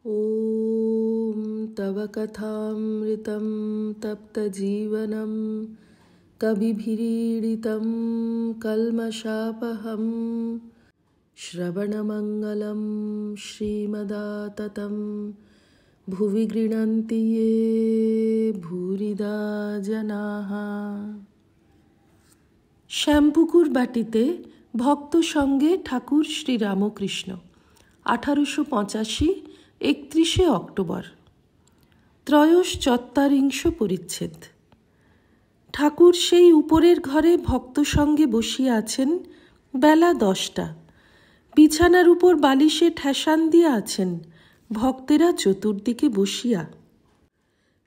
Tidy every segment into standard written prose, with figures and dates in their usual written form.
ॐ तव कथामृतं तप्तजीवनं कविभिरीडितं कल्मषापहं श्रवणमङ्गलं श्रीमदाततं भुवि गृह्णन्ति ये भूरिदा जनाः। শ্যামপুকুর বাটিতে ভক্ত সঙ্গে ঠাকুর শ্রীরামকৃষ্ণ 1885 31 অক্টোবর। ত্রয়োশ্চত্বারিংশ পরিচ্ছেদ। ঠাকুর সেই উপরের ঘরে ভক্ত সঙ্গে বসিয়া আছেন। বেলা 10টা। বিছানার উপর বালিশে ঠেসান দিয়া আছেন ভক্তেরা চতুর্দিকে বসিয়া।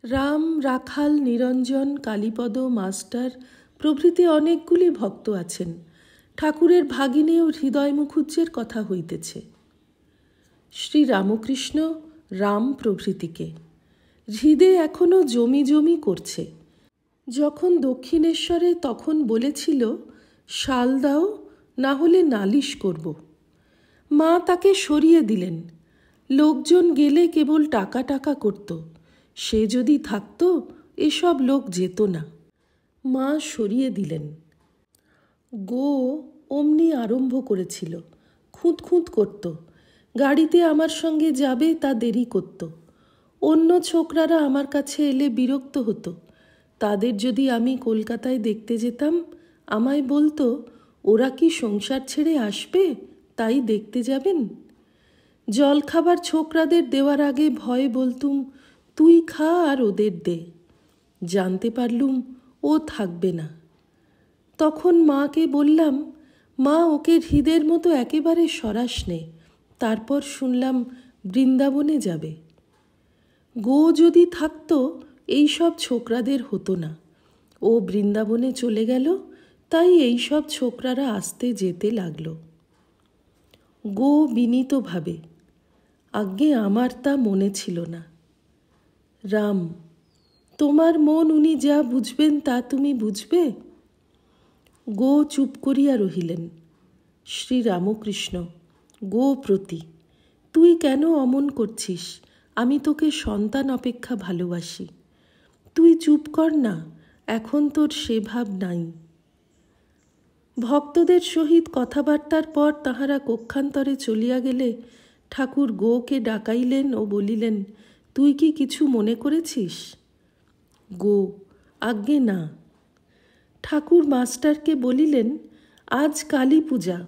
রাম, রাখাল, নিরঞ্জন, কালীপদ, মাস্টার প্রভৃতি অনেকগুলি ভক্ত আছেন। ঠাকুরের ভাগিনী ও হৃদয় মুখুজ্জের কথা হইতেছে। শ্রীরামকৃষ্ণ রাম প্রভৃতিকে হৃদে এখনো জমি জমি করছে। যখন দক্ষিণেশ্বরে তখন বলেছিল, শাল দাও, না হলে নালিশ করব। মা তাকে সরিয়ে দিলেন। লোকজন গেলে কেবল টাকা টাকা করত। সে যদি থাকত এসব লোক যেত না। মা সরিয়ে দিলেন। গো অমনি আরম্ভ করেছিল, খুঁত খুঁত করত। গাড়িতে আমার সঙ্গে যাবে তা দেরি করত। অন্য ছোকরারা আমার কাছে এলে বিরক্ত হতো। তাদের যদি আমি কলকাতায় দেখতে যেতাম, আমায় বলতো, ওরা কি সংসার ছেড়ে আসবে, তাই দেখতে যাবেন? জলখাবার ছোকরাদের দেওয়ার আগে ভয়ে বলতুম, তুই খা আর ওদের দে। জানতে পারলুম ও থাকবে না। তখন মাকে বললাম, মা ওকে হৃদের মতো একেবারে সরাস নে। তারপর শুনলাম বৃন্দাবনে যাবে। গো যদি থাকতো এইসব ছোকরাদের হতো না। ও বৃন্দাবনে চলে গেল, তাই এইসব ছোকরারা আসতে যেতে লাগলো। গো বিনীতভাবে, আজ্ঞে আমার তা মনে ছিল না। রাম, তোমার মন উনি যা বুঝবেন তা তুমি বুঝবে? গো চুপ করিয়া রহিলেন। শ্রীরামকৃষ্ণ গো প্রতি, তুই কেন অমন করছিস? আমি তোকে সন্তান অপেক্ষা ভালোবাসি। তুই চুপ কর না, এখন তোর সে ভাব নাই। ভক্তদের সহিত কথাবার্তার পর তাহারা কক্ষান্তরে চলিয়া গেলে ঠাকুর গোকে ডাকাইলেন ও বলিলেন, তুই কি কিছু মনে করেছিস? গো, আজ্ঞে না। ঠাকুর মাস্টারকে বলিলেন, আজ কালী পূজা,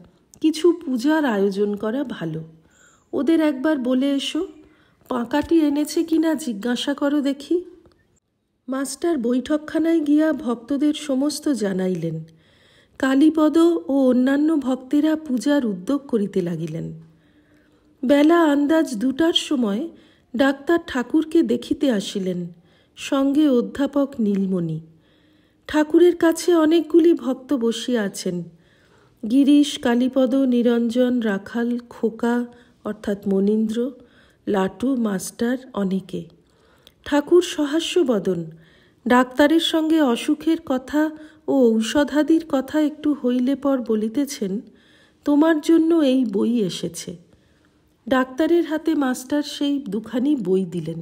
কিছু পূজার আয়োজন করা ভালো। ওদের একবার বলে এসো, পাঁকাটি এনেছে কিনা জিজ্ঞাসা করো দেখি। মাস্টার বৈঠকখানায় গিয়া ভক্তদের সমস্ত জানাইলেন। কালীপদ ও অন্যান্য ভক্তেরা পূজার উদ্যোগ করিতে লাগিলেন। বেলা আন্দাজ 2টার সময় ডাক্তার ঠাকুরকে দেখিতে আসিলেন, সঙ্গে অধ্যাপক নীলমণি। ঠাকুরের কাছে অনেকগুলি ভক্ত বসিয়া আছেন। গিরিশ, কালীপদ, নিরঞ্জন, রাখাল, খোকা অর্থাৎ মনীন্দ্র, লাটু, মাস্টার অনেকে। ঠাকুর সহাস্যবদন। ডাক্তারের সঙ্গে অসুখের কথা ও ঔষধাদির কথা একটু হইলে পর বলিতেছেন, তোমার জন্য এই বই এসেছে। ডাক্তারের হাতে মাস্টার সেই দুখানি বই দিলেন।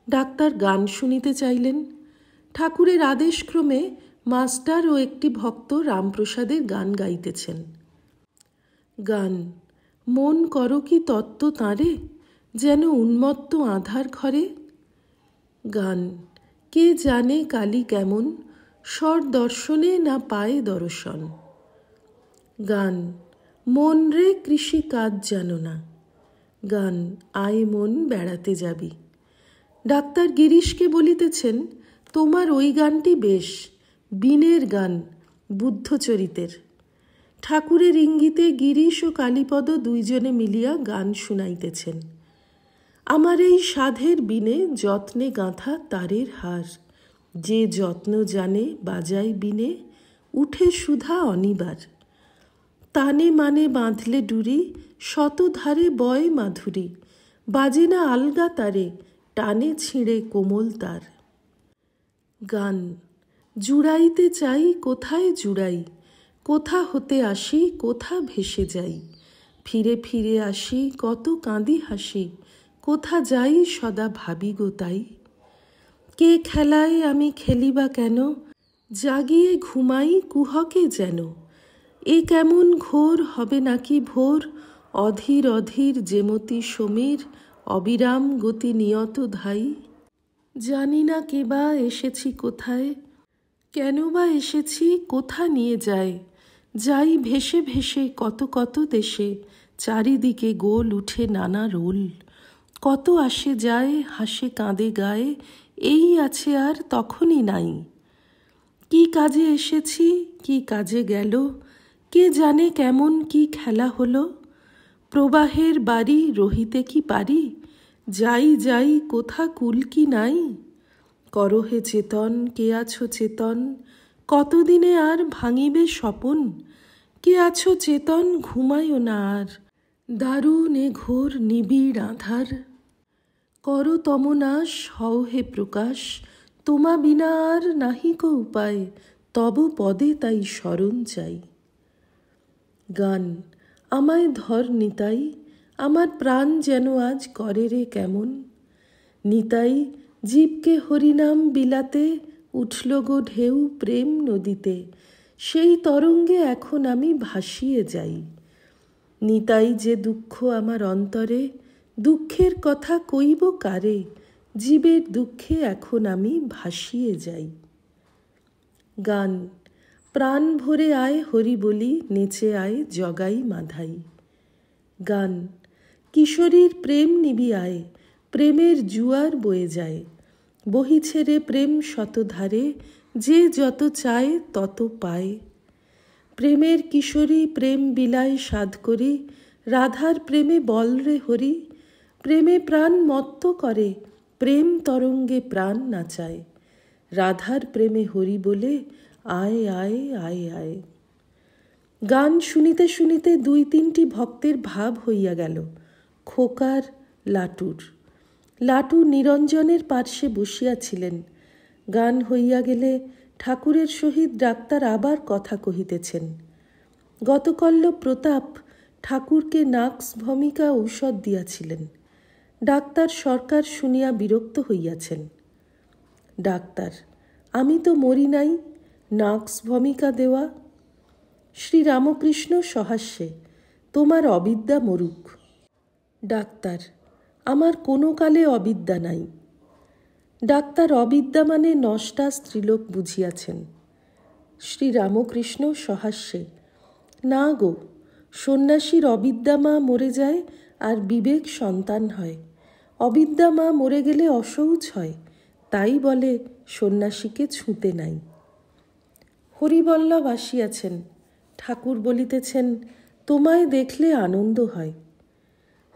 ডাক্তার গান শুনিতে চাইলেন। ঠাকুরের আদেশক্রমে মাস্টার ও একটি ভক্ত রামপ্রসাদের গান গাইতেছেন। গান, মন করো কি তত্ত্ব তাঁরে, যেন উন্মত্ত আধার ঘরে। গান, কে জানে কালী কেমন, স্বর দর্শনে না পায় দর্শন। গান, মন রে কৃষি কাজ জানো না। গান, আয় মন বেড়াতে যাবি। ডাক্তার গিরিশকে বলিতেছেন, তোমার ওই গানটি বেশ, বীণের গান, বুদ্ধচরিতের। ঠাকুরের ইঙ্গিতে গিরিশ ও কালীপদ দুইজনে মিলিয়া গান শুনাইতেছেন। আমার এই সাধের বীণে যত্নে গাঁথা তারের হার, যে যত্ন জানে বাজায় বীণে, উঠে সুধা অনিবার। তানে মানে বাঁধলে ডুরি, শত ধারে বয় মাধুরী, বাজে না আলগা তারে, টানে ছিঁড়ে কোমল তার। গান, জুড়াইতে চাই কোথায় জুড়াই, কোথা হতে আসি কোথা ভেসে যাই, ফিরে ফিরে আসি কত কাঁদি হাসি, কোথা যাই সদা ভাবি গো তাই। কে খেলায় আমি খেলিবা কেন, জাগিয়ে ঘুমাই কুহকে যেন। এ কেমন ঘোর হবে নাকি ভোর, অধীর অধীর যেমতি সমীর, অবিরাম গতি নিয়ত ধাই। জানি না কেবা এসেছি কোথায়, কেন বা এসেছি কোথা নিয়ে যায়। যাই ভেসে ভেসে কত কত দেশে, চারিদিকে গোল উঠে নানা রোল। কত আসে যায় হাসে কাঁদে গায়ে, এই আছে আর তখনই নাই। কি কাজে এসেছি কি কাজে গেল, কে জানে কেমন কি খেলা হলো। প্রবাহের বাড়ি রহিতে কি পারি, যাই যাই কোথা কুল কি নাই। করহে চেতন কে আছো চেতন, কতদিনে আর ভাঙিবে স্বপন। কে আছো চেতন ঘুমায়ও না আর, দারুণ এ ঘোর নিবিড় আধার। কর তমনাশ হও হে প্রকাশ, তোমা বিনা আর নাহিক উপায়, তব পদে তাই শরণ চাই। গান। আমায় ধর নিতাই, আমার প্রাণ যেন আজ করে রে কেমন। নিতাই জীবকে হরিনাম বিলাতে, উঠল গো ঢেউ প্রেম নদীতে, সেই তরঙ্গে এখন আমি ভাসিয়ে যাই। নিতাই যে দুঃখ আমার অন্তরে, দুঃখের কথা কইব কারে, জীবের দুঃখে এখন আমি ভাসিয়ে যাই। গান। প্রাণ ভরে আয় হরি বলি, নেচে আয় জগাই মাধাই। গান। কিশোরীর প্রেম নিবি আয়, প্রেমের জুয়ার বয়ে যায়। বহিছে রে প্রেম শতধারে, যে যত চায় তত পায়। প্রেমের কিশোরী প্রেম বিলায় সাধ করি, রাধার প্রেমে বল রে হরি। প্রেমে প্রাণ মত্ত করে, প্রেম তরঙ্গে প্রাণ নাচায়। রাধার প্রেমে হরি বলে, আয় আয় আয় আয়। গান শুনিতে শুনিতে দুই তিনটি ভক্তের ভাব হইয়া গেল, খোকার লাটুর। লাটু নিরঞ্জনের পার্শ্বে বসিয়াছিলেন। গান হইয়া গেলে ঠাকুরের সহিত ডাক্তার আবার কথা কহিতেছেন। গতকল্য প্রতাপ ঠাকুরকে নাক্স ভমিকা ঔষধ দিয়াছিলেন। ডাক্তার সরকার শুনিয়া বিরক্ত হইয়াছেন। ডাক্তার। আমি তো মরি নাই, নাক্স ভমিকা দেওয়া। শ্রীরামকৃষ্ণ সহাস্যে, তোমার অবিদ্যা মরুক। ডাক্তার। আমার কোনো কালে অবিদ্যা নাই। ডাক্তার অবিদ্যা মানে নষ্টা স্ত্রীলোক বুঝিয়াছেন। শ্রীরামকৃষ্ণ সহাস্যে, না গো, সন্ন্যাসীর অবিদ্যা মা মরে যায় আর বিবেক সন্তান হয়। অবিদ্যা মা মরে গেলে অশৌচ হয়, তাই বলে সন্ন্যাসীকে ছুঁতে নাই। হরিবল্লভ আসিয়াছেন। ঠাকুর বলিতেছেন, তোমায় দেখলে আনন্দ হয়।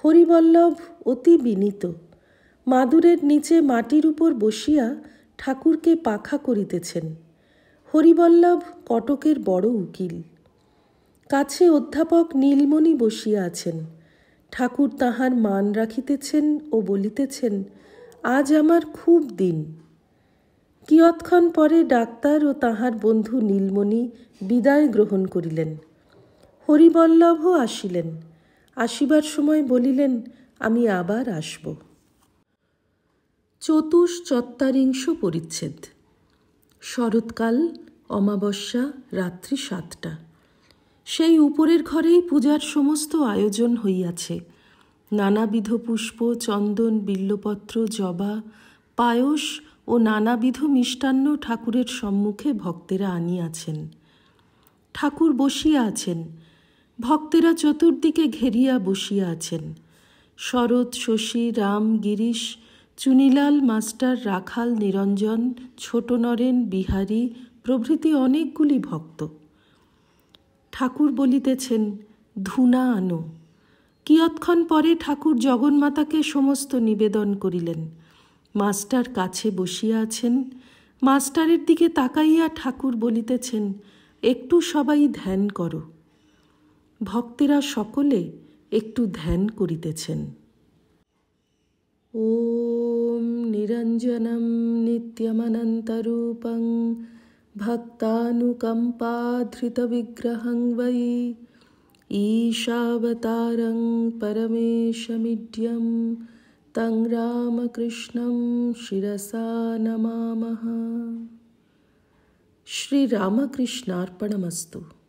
হরিবল্লভ অতি বিনীত। মাদুরের নিচে মাটির উপর বসিয়া ঠাকুরকে পাখা করিতেছেন। হরিবল্লভ কটকের বড় উকিল। কাছে অধ্যাপক নীলমণি বসিয়া আছেন। ঠাকুর তাহার মান রাখিতেছেন ও বলিতেছেন, আজ আমার খুব দিন। কিয়ৎক্ষণ পরে ডাক্তার ও তাহার বন্ধু নীলমণি বিদায় গ্রহণ করিলেন। হরিবল্লভও আসিলেন। আসিবার সময় বলিলেন, আমি আবার আসব। ৪৪ পরিচ্ছেদ। শরৎকাল, অমাবস্যা, রাত্রি ৭টা। সেই উপরের ঘরেই পূজার সমস্ত আয়োজন হইয়াছে। নানাবিধ পুষ্প, চন্দন, বিল্বপত্র, জবা, পায়স ও নানাবিধ মিষ্টান্ন ঠাকুরের সম্মুখে ভক্তেরা আনিয়াছেন। ঠাকুর বসিয়া আছেন। ভক্তেরা চতুর্দিকে ঘেরিয়া বসিয়া আছেন। শরৎ, শশী, রাম, গিরিশ, চুনিলাল মাস্টার, রাখাল, নিরঞ্জন, ছোট নরেন, বিহারী প্রভৃতি অনেকগুলি ভক্ত। ঠাকুর বলিতেছেন, ধূনা আনো। কিয়ৎক্ষণ পরে ঠাকুর জগন্মাতাকে সমস্ত নিবেদন করিলেন। মাস্টার কাছে বসিয়া আছেন। মাস্টারের দিকে তাকাইয়া ঠাকুর বলিতেছেন, একটু সবাই ধ্যান করো। ভক্তেরা সকলে একটু ধ্যান করিতেছেন। ওম নিরঞ্জনম নিত্যমনন্তরূপং ভক্তানুকম্পাধৃতবিগ্রহং বৈ ঈশাবতারং পরমেশমিড্যম तं रामकृष्णं शिरसा नमामः। श्रीरामकृष्णार्पणमस्तु।